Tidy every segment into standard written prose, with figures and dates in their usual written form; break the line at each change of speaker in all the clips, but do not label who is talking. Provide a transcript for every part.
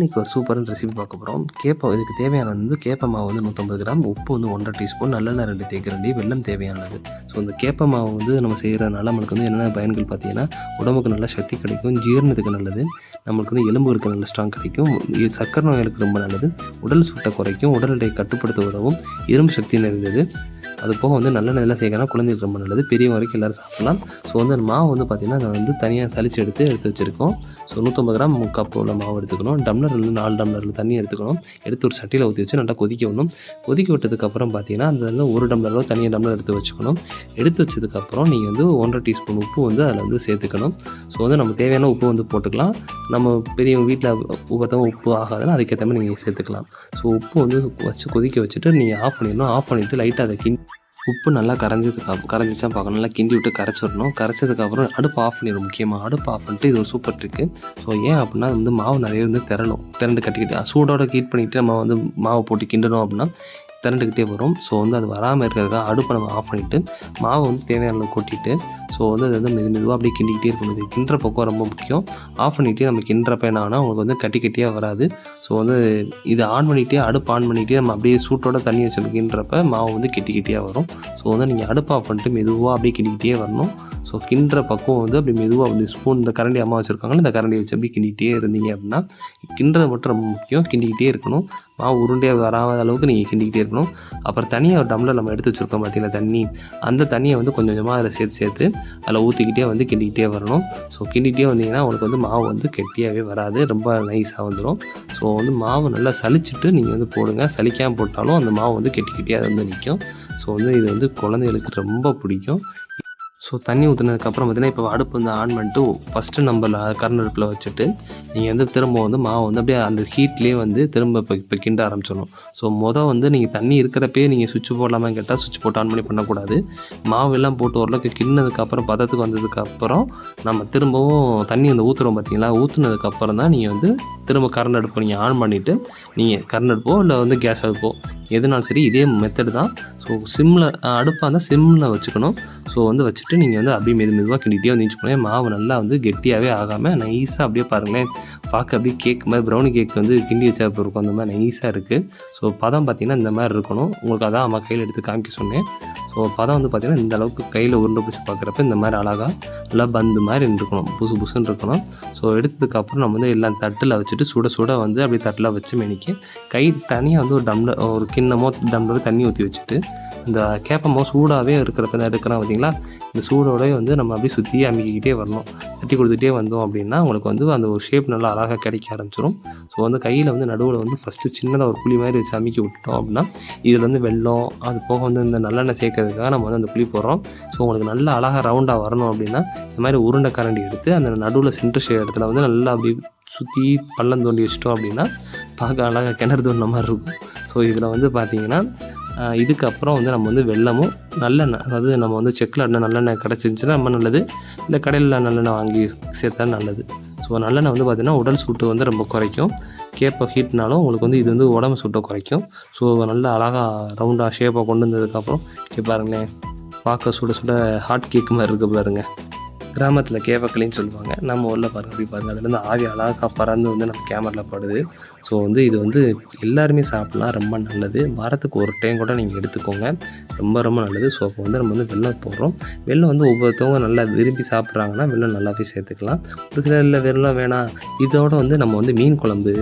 இன்றைக்கி ஒரு சூப்பரான ரெசிபி பார்க்க போகிறோம். இதுக்கு தேவையானது வந்து கேப்ப மாவு வந்து 150 கிராம், உப்பு வந்து 1½ டீஸ்பூன், நல்லெண்ணெய் 2 தேக்கரண்டி, வெல்லம் தேவையானது. ஸோ இந்த கேப்ப மாவு வந்து நம்ம செய்கிறதுனால நம்மளுக்கு வந்து என்னென்ன பயன்கள் பார்த்தீங்கன்னா, உடம்புக்கு நல்ல சக்தி கிடைக்கும், ஜீரணத்துக்கு நல்லது, நம்மளுக்கு வந்து எலும்பு இருக்க நல்ல ஸ்ட்ராங் கிடைக்கும், சக்கரை நோய்களுக்கு ரொம்ப நல்லது, உடல் சூட்டை குறைக்கும், உடல் எடையை கட்டுப்படுத்த உதவும், இரும்பு சக்தி நிறைந்தது. அது போக வந்து நல்லெண்ணெய்லாம் சேர்க்கணும், குழந்தைகளுக்கு ரொம்ப நல்லது, பெரியவங்க வரைக்கும் எல்லோரும் சாப்பிடலாம். ஸோ வந்து அந்த மாவு வந்து பார்த்திங்கன்னா அதை வந்து தனியாக சலிச்சு எடுத்து வச்சுருக்கோம். ஸோ 150 கிராம் கப் உள்ள மாவு எடுத்துக்கணும். டம்ளர்லேருந்து 4 டம்ளரில் தண்ணி எடுத்துக்கணும். எடுத்து ஒரு சட்டியில் ஊற்றி வச்சு நல்லா கொதிக்க விடணும். கொதிக்க விட்டதுக்கப்புறம் பார்த்தீங்கன்னா அதில் 1 டம்ளரோ தனியாக டம்ளர் எடுத்து வச்சுக்கணும். எடுத்து வச்சதுக்கப்புறம் நீங்கள் வந்து 1½ டீஸ்பூன் உப்பு வந்து அதில் வந்து சேர்த்துக்கணும். ஸோ வந்து நம்ம தேவையான உப்பு வந்து போட்டுக்கலாம். நம்ம பெரியவங்க வீட்டில் ஒவ்வொருத்தவங்க உப்பு ஆகாதுன்னா அதுக்கேற்ற மாதிரி நீங்கள் சேர்த்துக்கலாம். ஸோ உப்பு வந்து வச்சு கொதிக்க வச்சுட்டு நீங்கள் ஆஃப் பண்ணிடணும். ஆஃப் பண்ணிவிட்டு லைட்டாக அதை உப்பு நல்லா கரைஞ்சிச்சா பார்க்கணும். நல்லா கிண்டி விட்டு கரைச்சிடணும். கரைச்சதுக்கப்புறம் அடுப்பு ஆஃப் பண்ணிடணும். முக்கியமாக அடுப்பு ஆஃப் பண்ணிட்டு இது ஒரு சூப்பர் ட்ரிக்கு. ஸோ ஏன் அப்படின்னா வந்து மாவு நிறைய வந்து திரண்டு கட்டிக்கிட்டு சூடோட ஹீட் பண்ணிவிட்டு நம்ம வந்து மாவை போட்டு கிண்டணும் அப்படின்னா திரண்டுக்கிட்டே வரும். ஸோ வந்து அது வராமல் இருக்கிறதுக்காக அடுப்பை நம்ம ஆஃப் பண்ணிவிட்டு மாவை வந்து தேவையான அளவு கொட்டிட்டு ஸோ வந்து அது வந்து மெதுவாக அப்படியே கிண்டிக்கிட்டே இருக்கணும். இது கிண்டுற பக்கம் ரொம்ப முக்கியம். ஆஃப் பண்ணிவிட்டு நம்ம கிண்டுறப்ப என்ன ஆனால் உங்களுக்கு வந்து கட்டியாக வராது. ஸோ வந்து இது ஆன் பண்ணிவிட்டு அடுப்பு ஆன் பண்ணிவிட்டு நம்ம அப்படியே சூட்டோட தண்ணி வச்சு கிண்டுறப்ப மாவு வந்து கெட்டியாக வரும். ஸோ வந்து நீங்கள் அடுப்பு ஆஃப் பண்ணிட்டு மெதுவாக அப்படியே கிண்டிக்கிட்டே வரணும். ஸோ கிண்டுற பக்கம் வந்து அப்படி மெதுவாக அப்படி ஸ்பூன் இந்த கரண்டி அம்மா வச்சுருக்காங்களோ இந்த கரண்டியை வச்சு அப்படி கிண்டிகிட்டே இருந்தீங்க அப்படின்னா கிண்டுறது மட்டும் ரொம்ப முக்கியம். கிண்டிக்கிட்டே இருக்கணும். மாவு உருண்டையாக வராத அளவுக்கு நீங்கள் கிண்டிக்கிட்டே இருக்கணும். அப்புறம் தனியாக ஒரு டம்ளர் நம்ம எடுத்து வச்சுருக்கோம் பார்த்தீங்கன்னா தண்ணி, அந்த தண்ணியை வந்து கொஞ்சம் கொஞ்சமாக அதில் சேர்த்து அதில் ஊற்றிக்கிட்டே வந்து கிண்டிக்கிட்டே வரணும். ஸோ கிண்டிகிட்டே வந்தீங்கன்னா உங்களுக்கு வந்து மாவு வந்து கெட்டியாகவே வராது, ரொம்ப நைஸாக வந்துடும். ஸோ வந்து மாவு நல்லா சலிச்சுட்டு நீங்கள் வந்து போடுங்க. சலிக்காமல் போட்டாலும் அந்த மாவு வந்து கெட்டியாக வந்து நிற்கும். ஸோ வந்து இது வந்து குழந்தைகளுக்கு ரொம்ப பிடிக்கும். ஸோ தண்ணி ஊற்றுனதுக்கப்புறம் பார்த்தீங்கன்னா இப்போ அடுப்பு வந்து ஆன் பண்ணிட்டு ஃபஸ்ட்டு நம்ம கரண்ட் அடுப்பில் வச்சுட்டு நீங்கள் வந்து திரும்ப வந்து மாவு வந்து அப்படியே அந்த ஹீட்லேயே வந்து திரும்ப இப்போ கிண்ட ஆரம்பிச்சிடணும். ஸோ வந்து நீங்கள் தண்ணி இருக்கிறப்பே நீங்கள் சுவிட்ச் போடலாமா கேட்டால் சுவிட்ச் போட்டு ஆன் பண்ணி பண்ணக்கூடாது. மாவு எல்லாம் போட்டு ஓரளவுக்கு கிண்ணதுக்கப்புறம் பதத்துக்கு வந்ததுக்கப்புறம் நம்ம திரும்பவும் தண்ணி வந்து ஊற்றுறோம் பார்த்தீங்களா, ஊற்றுனதுக்கப்புறம் தான் நீங்கள் வந்து திரும்ப கரண்ட் அடுப்பு நீங்கள் ஆன் பண்ணிவிட்டு நீங்கள் கரண்ட் அடுப்போ இல்லை வந்து கேஸ் அடுப்போ எதுனாலும் சரி இதே மெத்தடு தான். ஸோ அடுப்பாக இருந்தால் சிம்மில் வச்சுக்கணும். ஸோ வந்து வச்சுட்டு நீங்கள் வந்து அப்படியே மெதுவாக கிண்டிகிட்டே வந்து வச்சுக்கணும். மாவு நல்லா வந்து கெட்டியாகவே ஆகாமல் நைஸாக அப்படியே பாருங்களேன், பார்க்க அப்படியே கேக் மாதிரி ப்ரௌனி கேக் வந்து கிண்டி வச்சா இருக்கும் அந்த மாதிரி நைஸாக இருக்குது. ஸோ பதம் பார்த்திங்கன்னா இந்த மாதிரி இருக்கணும். உங்களுக்கு அதான் அம்மா கையில் எடுத்து காமிக்க சொன்னேன். ஸோ பதம் வந்து பார்த்திங்கன்னா இந்த அளவுக்கு கையில் உருண்டை பிடிச்சி பார்க்குறப்ப இந்த மாதிரி அழகாக நல்லா பந்து மாதிரி இருக்கணும், புசுன்னு இருக்கணும். ஸோ எடுத்ததுக்கப்புறம் நம்ம வந்து எல்லாம் தட்டில் வச்சுட்டு சுட வந்து அப்படியே தட்டில் வச்சு மெனிக்கி கை தனியாக வந்து ஒரு கிண்ணமோ டம்ளரோ தண்ணி ஊற்றி வச்சுட்டு இந்த கேப்பமோ சூடாகவே இருக்கிறப்ப எடுக்கிறோம் பார்த்தீங்களா, இந்த சூடோடய வந்து நம்ம அப்படியே சுற்றி அமுக்கிக்கிட்டே வரணும். தட்டி கொடுத்துட்டே வந்தோம் அப்படின்னா உங்களுக்கு வந்து அந்த ஒரு ஷேப் நல்லா அழகாக கிடைக்க ஆரம்பிச்சிடும். ஸோ வந்து கையில் வந்து நடுவில் வந்து ஃபஸ்ட்டு சின்னதாக ஒரு புளி மாதிரி வச்சு அமுக்கி விட்டோம் அப்படின்னா இதில் வந்து வெல்லம் அது போக வந்து இந்த நல்லெண்ணெய் சேர்க்கறதுக்காக நம்ம வந்து அந்த புளி போடுறோம். ஸோ உங்களுக்கு நல்லா அழகாக ரவுண்டாக வரணும் அப்படின்னா இந்த மாதிரி உருண்டை கரண்டி எடுத்து அந்த நடுவில் சென்டர் இடத்துல வந்து நல்லா அப்படி சுற்றி பள்ளம் தோண்டி வச்சிட்டோம் அப்படின்னா பார்க்க அழகாக கிணறு தோண்டின மாதிரி இருக்கும். ஸோ இதில் வந்து பார்த்திங்கன்னா இதுக்கப்புறம் வந்து நம்ம வந்து வெல்லமும் நல்லெண்ணெய், அதாவது நம்ம வந்து செக்கில் நல்லெண்ணெய் கிடச்சிருந்துச்சுன்னா ரொம்ப நல்லது, இல்லை கடையில் நல்லெண்ணெய் வாங்கி சேர்த்தா நல்லது. ஸோ நல்லெண்ணெய் வந்து பார்த்திங்கன்னா உடல் சூட்டு வந்து ரொம்ப குறைக்கும். கேப்பை ஹீட்னாலும் உங்களுக்கு வந்து இது வந்து உடம்பு சூட்டை குறைக்கும். ஸோ நல்லா அழகாக ரவுண்டாக ஷேப்பாக கொண்டு வந்ததுக்கப்புறம் பாருங்களேன், பார்க்க சுட ஹாட் கேக் மாதிரி இருக்குது பாருங்க. கிராமத்தில் கேப்பக்களின்னு சொல்லுவாங்க, நம்ம ஊரில் பாருங்கள் அப்படி பாருங்கள், அதுலேருந்து ஆவி அழகாக பறந்து வந்து நம்ம கேமராவில் படுது. ஸோ வந்து இது வந்து எல்லாருமே சாப்பிட்லாம், ரொம்ப நல்லது. வாரத்துக்கு ஒரு டைம் கூட நீங்கள் எடுத்துக்கோங்க, ரொம்ப நல்லது. ஸோ அப்போ வந்து நம்ம வந்து வெல்லம் போடுறோம். வெல்லம் வந்து ஒவ்வொருத்தவங்க நல்லா விரும்பி சாப்பிட்றாங்கன்னா வெல்லம் நல்லாவே சேர்த்துக்கலாம். ஒரு சில இல்லை வெல்லம் வேணாம், இதோட வந்து நம்ம வந்து மீன் குழம்பு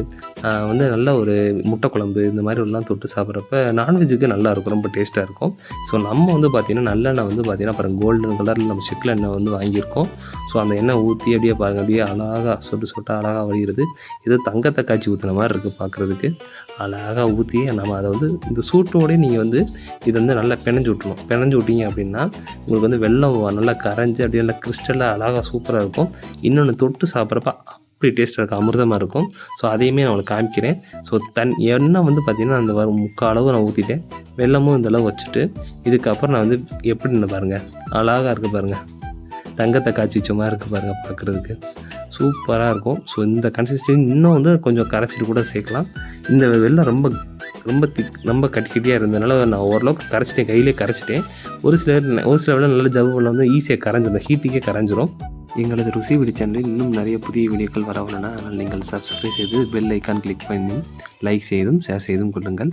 வந்து நல்ல ஒரு முட்டை குழம்பு இந்த மாதிரி எல்லாம் தொட்டு சாப்பிட்றப்ப நான்வெஜ்ஜுக்கு நல்லாயிருக்கும், ரொம்ப டேஸ்ட்டாக இருக்கும். ஸோ நம்ம வந்து பார்த்திங்கன்னா நல்லெண்ணெய் வந்து பார்த்திங்கன்னா பாருங்கள் கோல்டன் கலரில் நம்ம செக்கில் எண்ணெய் வந்து வாங்கியிருக்கோம். ஸோ அந்த எண்ணெய் ஊற்றி அப்படியே பாருங்கள் அப்படியே அழகாக சொட்டாக அழகாக வழிகிறது. இது தங்கத்தை காய்ச்சி ஊற்றுன மாதிரி இருக்குது பார்க்குறதுக்கு. அழகாக ஊற்றி நம்ம அதை வந்து இந்த சூட்டோடய நீங்கள் வந்து இதை வந்து நல்லா பிணைஞ்சு விட்டீங்க அப்படின்னா உங்களுக்கு வந்து வெல்லம் நல்லா கரைஞ்சி அப்படியே நல்லா கிறிஸ்டலாக அழகாக சூப்பராக இருக்கும். இன்னொன்று தொட்டு சாப்பிட்றப்ப அப்படி டேஸ்ட்டாக இருக்கும், அமிர்தமாக இருக்கும். ஸோ அதையுமே நான் உங்களுக்கு காமிக்கிறேன். ஸோ எண்ணெய் வந்து பார்த்திங்கன்னா அந்த முக்கால் அளவு நான் ஊற்றிட்டேன், வெல்லமும் இந்த அளவு வச்சுட்டு இதுக்கப்புறம் நான் வந்து எப்படின்னு பாருங்கள் அழகாக இருக்குது பாருங்கள், தங்கத்தை காய்ச்சி வச்ச மாதிரி இருக்குது பாருங்கள், பார்க்குறதுக்கு சூப்பராக இருக்கும். ஸோ இந்த கன்சிஸ்டன்சி இன்னும் வந்து கொஞ்சம் கரைச்சிட்டு கூட சேர்க்கலாம். இந்த வெல்லம் ரொம்ப கட்டியாக இருந்ததுனால நான் ஓரளவுக்கு கரைச்சிட்டேன், கையிலே கரைச்சிட்டேன். ஒரு சில வெல்லம் நல்ல ஜவ்வு வெல்லம் வந்து ஈஸியாக கரைஞ்சிடும், ஹீட்டுக்கே கரைஞ்சிரும். எங்களது ருசி வீடு சேனலில் இன்னும் நிறைய புதிய வீடியோக்கள் வர உள்ளன. அதனால் நீங்கள் சப்ஸ்கிரைப் செய்து பெல் ஐக்கான் கிளிக் பண்ணி லைக் செய்தும் ஷேர் செய்தும் கொள்ளுங்கள்.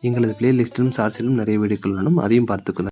எங்களது பிளேலிஸ்ட்டிலும் ஷார்ட்ஸிலும் நிறைய வீடியோக்கள் உள்ளன, அதையும் பார்த்துக்கொள்ளுங்கள்.